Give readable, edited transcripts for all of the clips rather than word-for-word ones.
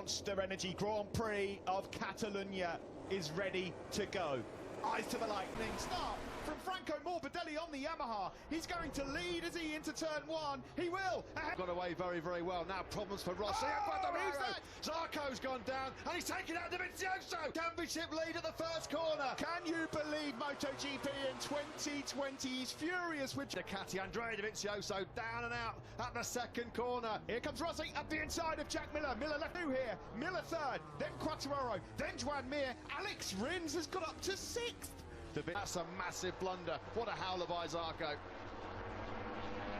Monster Energy Grand Prix of Catalunya is ready to go. Eyes to the lightning start from Franco Morbidelli on the Yamaha. He's going to lead as he into turn one. He will. Got away very, very well. Now problems for Rossi. Who's that? Zarco's gone down and he's taken out Davizioso. Championship lead at the first corner. Can you believe MotoGP in 2020? He's furious with Ducati. Andrea Davizioso down and out at the second corner. Here comes Rossi up the inside of Jack Miller. Miller left two here. Miller third. Then Quartararo. Then Juan Mir. Alex Rins has got up to sixth. That's a massive blunder. What a howler by Zarco.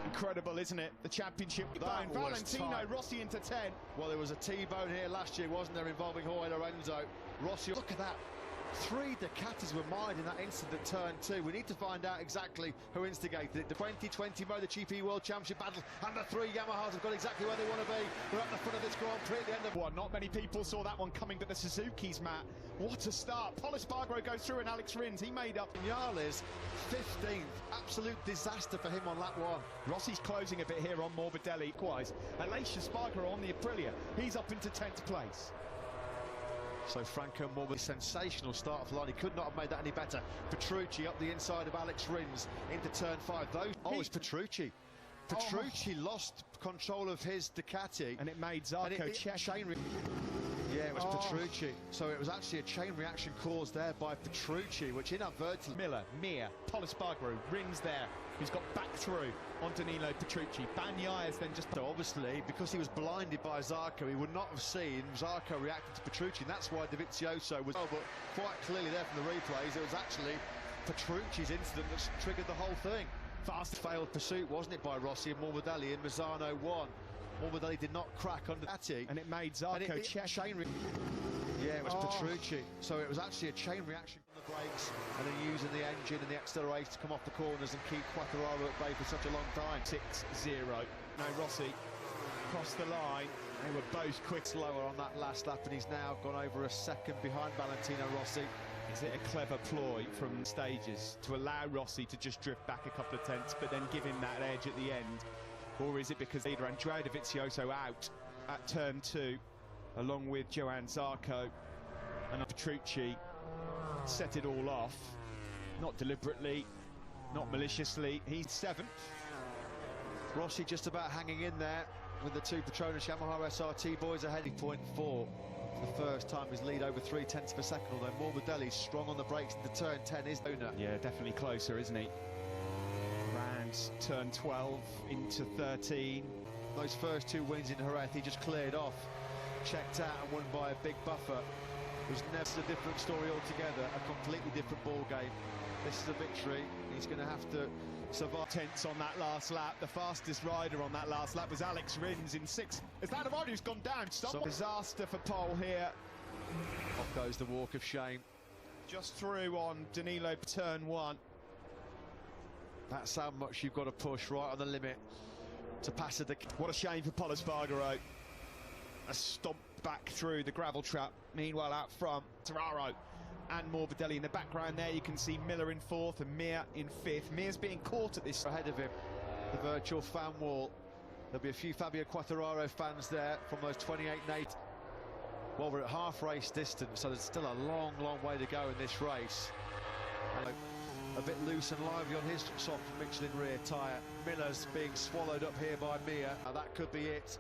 Incredible, isn't it? The championship. Valentino Rossi into 10. Well, there was a T-bone here last year, wasn't there, involving Jorge Lorenzo. Rossi, look at that. 3 Ducatis were mired in that incident, turn 2. We need to find out exactly who instigated it. The 2020 MotoGP World Championship battle, and the 3 Yamahas have got exactly where they want to be. We're at the front of this Grand Prix at the end of one. Not many people saw that one coming, but the Suzuki's, Matt. What a start. Pol Espargaro goes through and Alex Rins, he made up. Viñales, 15th. Absolute disaster for him on lap 1. Rossi's closing a bit here on Morbidelli. Likewise, Aleix Espargaro on the Aprilia. He's up into 10th place. So Franco Morbidelli, sensational start for the line. He could not have made that any better. Petrucci up the inside of Alex Rins into turn 5. It's Petrucci. Petrucci lost control of his Ducati. And it made Zarco check. Yeah, it was Petrucci. So it was actually a chain reaction caused there by Petrucci, which inadvertently... Miller, Mir, Pol Espargaro, Rins there. He's got back through on Danilo Petrucci. Bagnaia then just... So obviously, because he was blinded by Zarco, he would not have seen Zarco reacting to Petrucci, and that's why Davizioso was... but quite clearly there from the replays, it was actually Petrucci's incident that triggered the whole thing. Fast failed pursuit, wasn't it, by Rossi and Morbidelli, and Mazzano won. Morbidelli did not crack under Ducati. And it made Zarco check. Yeah, it was Petrucci. So it was actually a chain reaction on the brakes and then using the engine and the accelerator to come off the corners and keep Quartararo at bay for such a long time. 6-0. No, Rossi crossed the line. They were both quick. Slower on that last lap, and he's now gone over a second behind Valentino Rossi. Is it a clever ploy from stages to allow Rossi to just drift back a couple of tenths but then give him that edge at the end? Or is it because either Andrea Davizioso out at turn 2 along with Johann Zarco and Petrucci set it all off, not deliberately, not maliciously. He's 7th. Rossi just about hanging in there with the 2 Petronas Yamaha SRT boys ahead. 0.4 for the first time, his lead over 3/10 of a second, although Morbidelli's strong on the brakes into turn 10 is owner. Yeah, definitely closer, isn't he? Round turn 12 into 13. Those first 2 wins in Jerez, he just cleared off, checked out and won by a big buffer. It was never a different story altogether, a completely different ball game. This is a victory. He's going to have to survive. Tenths on that last lap. The fastest rider on that last lap was Alex Rins in 6th. Is that a rider who's gone down? Stop. Disaster for Pol here. Off goes the walk of shame. Just through on Danilo turn 1. That's how much you've got to push right on the limit to pass the... What a shame for Pol Espargaro. A stomp back through the gravel trap. Meanwhile, out front, Quartararo and Morbidelli in the background there. You can see Miller in 4th and Mir in 5th. Mir's being caught at this... Ahead of him, the virtual fan wall. There'll be a few Fabio Quartararo fans there from those 28 and 8. Well, we're at half race distance, so there's still a long, long way to go in this race. A bit loose and lively on his soft Michelin rear tyre. Miller's being swallowed up here by Mir. Now that could be it.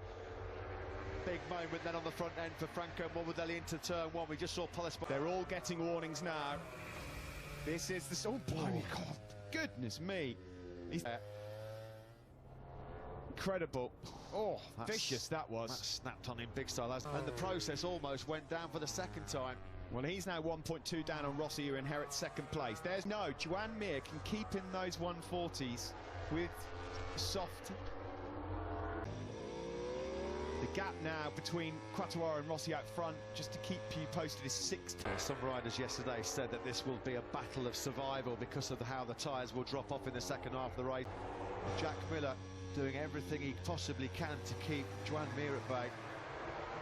Big moment then on the front end for Franco Morbidelli into turn 1. We just saw Pol Espargaro. They're all getting warnings now. This is the... Oh, blimey, God, goodness me. He's... Incredible. Oh, vicious that was. That snapped on him big style. And the process almost went down for the second time. Well, he's now 1.2 down on Rossi, who inherits 2nd place. There's no... Juan Mir can keep in those 140s with soft... The gap now between Quartararo and Rossi out front, just to keep you posted, is 6th. Some riders yesterday said that this will be a battle of survival because of how the tyres will drop off in the second half of the race. Jack Miller doing everything he possibly can to keep Juan Mir at bay.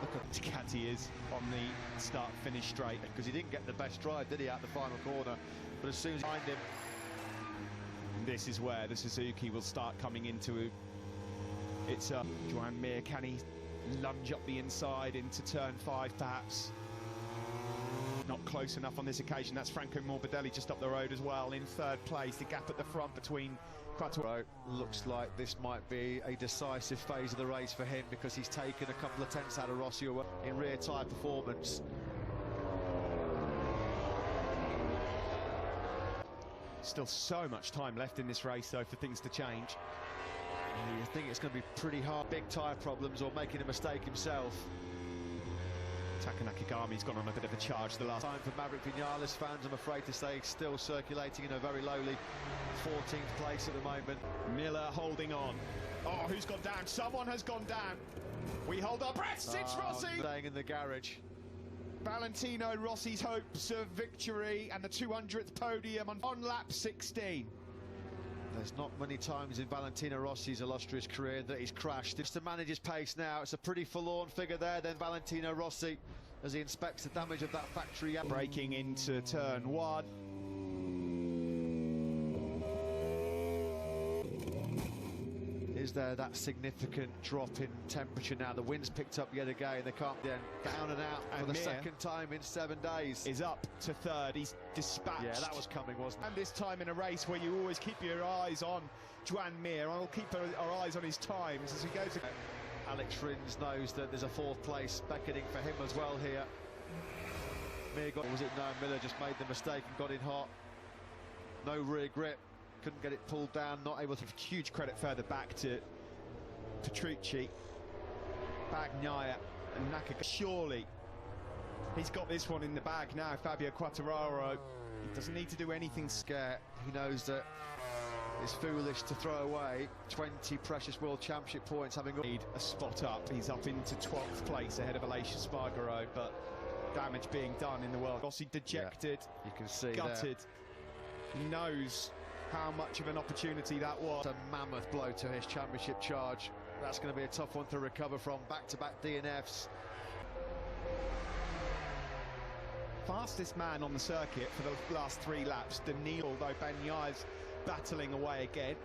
Look at Ducati is on the start-finish straight. Because he didn't get the best drive, did he, out the final corner? But as soon as he behind him... This is where the Suzuki will start coming into... It's Juan Mir, can he lunge up the inside into turn 5 perhaps. Not close enough on this occasion. That's Franco Morbidelli just up the road as well in 3rd place. The gap at the front between Quartararo. Looks like this might be a decisive phase of the race for him, because he's taken a couple of tenths out of Rossi in rear tyre performance. Still so much time left in this race though for things to change. You think it's going to be pretty hard, big tyre problems or making a mistake himself. Taka Nakagami's gone on a bit of a charge the last time for Maverick Vinales fans, I'm afraid to say, still circulating in a very lowly 14th place at the moment. Miller holding on. Oh, who's gone down? Someone has gone down. We hold our breaths. It's Rossi! Staying in the garage. Valentino Rossi's hopes of victory and the 200th podium on lap 16. There's not many times in Valentino Rossi's illustrious career that he's crashed. Just to manage his pace now, it's a pretty forlorn figure there, then Valentino Rossi, as he inspects the damage of that factory. Breaking into turn 1. Is there that significant drop in temperature now? The wind's picked up yet again. They can't get down and out for the second time in 7 days. Is up to 3rd. He's dispatched. Yeah, that was coming, wasn't it? And this time in a race where you always keep your eyes on Joan Mir, I'll keep our eyes on his times as he goes. Alex Rins knows that there's a 4th place beckoning for him as well here. Mir was it? No, Miller just made the mistake and got in hot. No rear grip. Couldn't get it pulled down, not able to. Huge credit further back to Petrucci, Bagnaia and Nakagami. Surely he's got this one in the bag now, Fabio Quartararo. He doesn't need to do anything scare. He knows that it's foolish to throw away 20 precious World Championship points, having need a spot up. He's up into 12th place ahead of Aleix Espargaro, but damage being done in the world. Rossi dejected, you can see gutted. He knows how much of an opportunity that was. A mammoth blow to his championship charge. That's going to be a tough one to recover from. Back-to-back DNFs. Fastest man on the circuit for the last 3 laps, Danilo, although Bagnaia's battling away again.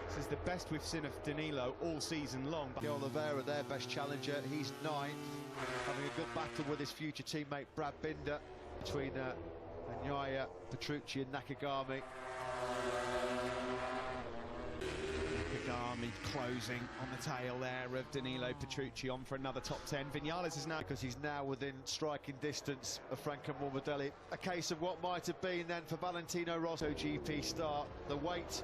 This is the best we've seen of Danilo all season long. Oliveira, their best challenger, he's 9th, having a good battle with his future teammate Brad Binder between Bagnaia, Petrucci and Nakagami. Nakagami closing on the tail there of Danilo Petrucci, on for another top 10. Vinales is now, because he's now within striking distance of Franco Morbidelli. A case of what might have been then for Valentino Rossi. GP start, the wait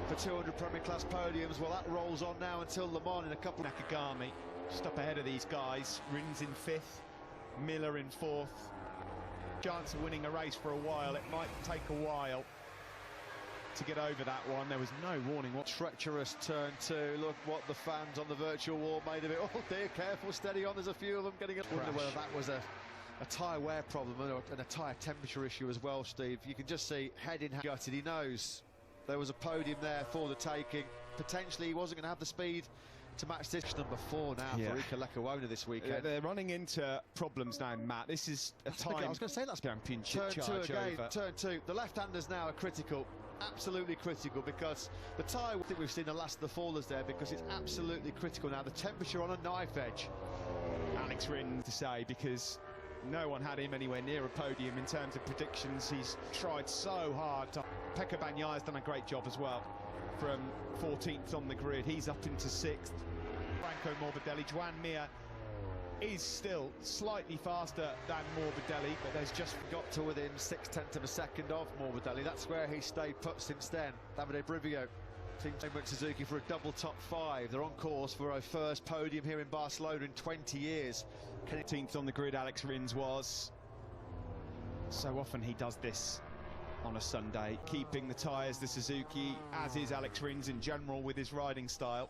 for 200 Premier Class podiums, well, that rolls on now until Le Mans in a couple. Nakagami just up ahead of these guys. Rins in 5th, Miller in 4th. Chance of winning a race for a while. It might take a while to get over that one. There was no warning. What treacherous turn 2. Look what the fans on the virtual wall made of it. Oh dear, careful, steady on. There's a few of them getting a crash. Wonder whether that was a tyre wear problem and a tyre temperature issue as well, Steve. You can just see head in hand gutted. He knows there was a podium there for the taking. Potentially he wasn't going to have the speed to match this. Number 4 now for Iker Lecuona this weekend. They're running into problems now, Matt. This is a time. I was going to say that's championship turn charge 2 again. over. Turn 2. The left-handers now are critical. Absolutely critical, because the tyre, I think we've seen the last of the fallers there, because it's absolutely critical now. The temperature on a knife edge. Alex Rins to say, because no one had him anywhere near a podium in terms of predictions. He's tried so hard to. Pecco Bagnaia's done a great job as well. From 14th on the grid, he's up into 6th. Franco Morbidelli, Joan Mir is still slightly faster than Morbidelli, but there's just got to within 0.6 of a second of Morbidelli. That's where he stayed put since then. Davide Brivio, Team Suzuki for a double top 5. They're on course for a first podium here in Barcelona in 20 years. 10th on the grid, Alex Rins was. So often he does this on a Sunday, keeping the tyres, the Suzuki, as is Alex Rins in general with his riding style.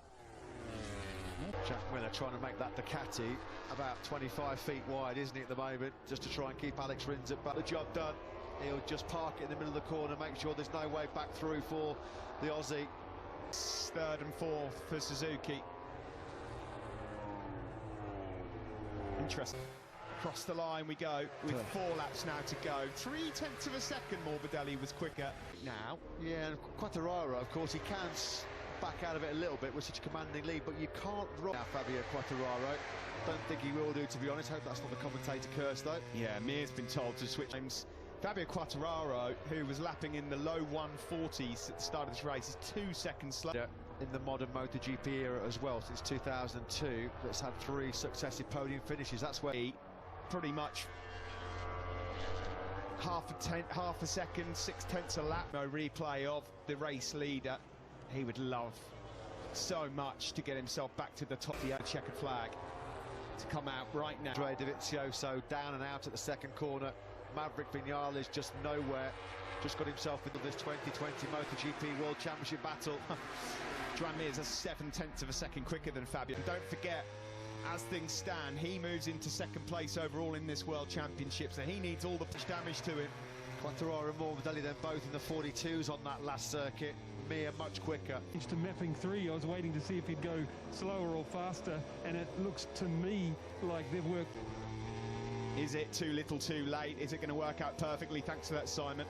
Jack Miller trying to make that Ducati about 25 feet wide, isn't he, at the moment, just to try and keep Alex Rins at back. The job done. He'll just park it in the middle of the corner, make sure there's no way back through for the Aussie. 3rd and 4th for Suzuki. Interesting. Across the line we go with 4 laps now to go. 0.3 of a second Morbidelli was quicker now. Yeah, and Quartararo, of course, he can back out of it a little bit with such a commanding lead, but you can't rob now Fabio Quartararo. Don't think he will do, to be honest. Hope that's not the commentator curse, though. Yeah, Mir's been told to switch names. Fabio Quartararo, who was lapping in the low 140s at the start of this race, is 2 seconds slow. In the modern MotoGP era as well, since 2002, that's had 3 successive podium finishes. That's where he pretty much half a second, 6/10 a lap. No replay of the race leader. He would love so much to get himself back to the top of the checkered flag to come out right now. Dovizioso down and out at the second corner. Maverick Vinales just nowhere. Just got himself into this 2020 MotoGP World Championship battle. Joan Mir's a 7/10 of a second quicker than Fabio. And don't forget, as things stand, he moves into second place overall in this World Championship, so he needs all the damage to him. Quartararo and Morbidelli then both in the 42s on that last circuit. Mir much quicker. To mapping 3, I was waiting to see if he'd go slower or faster, and it looks to me like they've worked. Is it too little too late? Is it going to work out perfectly? Thanks for that, Simon.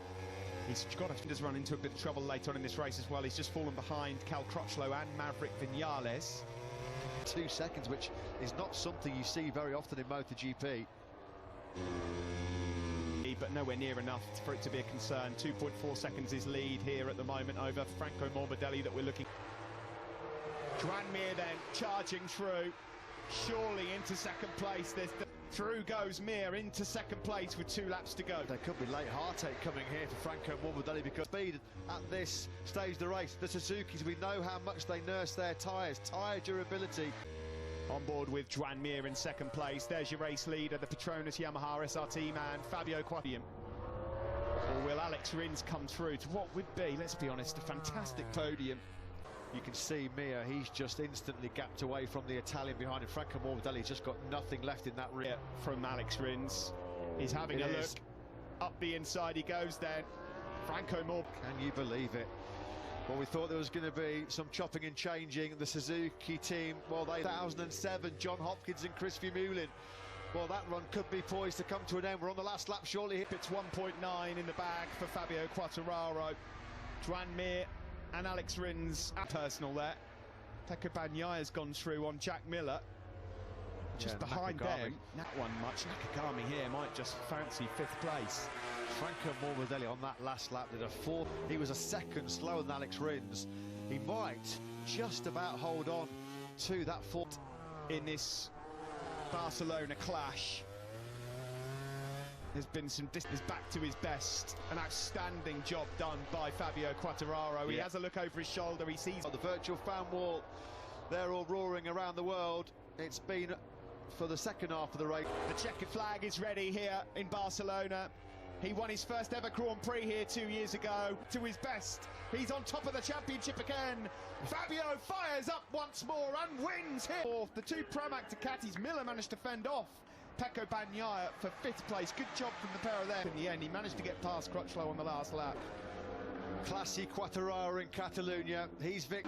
He's got to run into a bit of trouble later on in this race as well. He's just fallen behind Cal Crutchlow and Maverick Vinales. 2 seconds, which is not something you see very often in MotoGP. But nowhere near enough for it to be a concern. 2.4 seconds is lead here at the moment over Franco Morbidelli that we're looking. Joan Mir then charging through, surely into second place. Through goes Mir into second place with 2 laps to go. There could be late heartache coming here for Franco Morbidelli because speed at this stage of the race. The Suzukis, we know how much they nurse their tyres, tyre durability. On board with Joan Mir in second place. There's your race leader, the Petronas Yamaha SRT man, Fabio Quartararo. Or will Alex Rins come through to what would be, let's be honest, a fantastic podium? You can see Mir, he's just instantly gapped away from the Italian behind him. Franco Morbidelli's just got nothing left in that rear. From Alex Rins. He's having a look. Up the inside he goes then. Franco Morbidelli. Can you believe it? Well, we thought there was going to be some chopping and changing. The Suzuki team, well, 2007, John Hopkins and Chris Vermeulen. Well, that run could be poised to come to an end. We're on the last lap, surely. It's 1.9 in the bag for Fabio Quartararo. Joan Mir and Alex Rins, personal there. Pecco Bagnaia gone through on Jack Miller. Just behind them, that one much. Nakagami here might just fancy 5th place. Franco Morbidelli on that last lap did a 4. He was a second slower than Alex Rins. He might just about hold on to that 4th in this Barcelona clash. There's been some distance back to his best. An outstanding job done by Fabio Quartararo. Yeah. He has a look over his shoulder. He sees the virtual fan wall. They're all roaring around the world. It's been for the second half of the race. The checkered flag is ready here in Barcelona. He won his first ever Grand Prix here 2 years ago. To his best, he's on top of the championship again. Fabio fires up once more and wins here. The 2 Pramac Ducatis, Miller managed to fend off Pecco Bagnaia for 5th place. Good job from the pair of them. In the end, he managed to get past Crutchlow on the last lap. Classy Quartararo in Catalunya. He's Vic.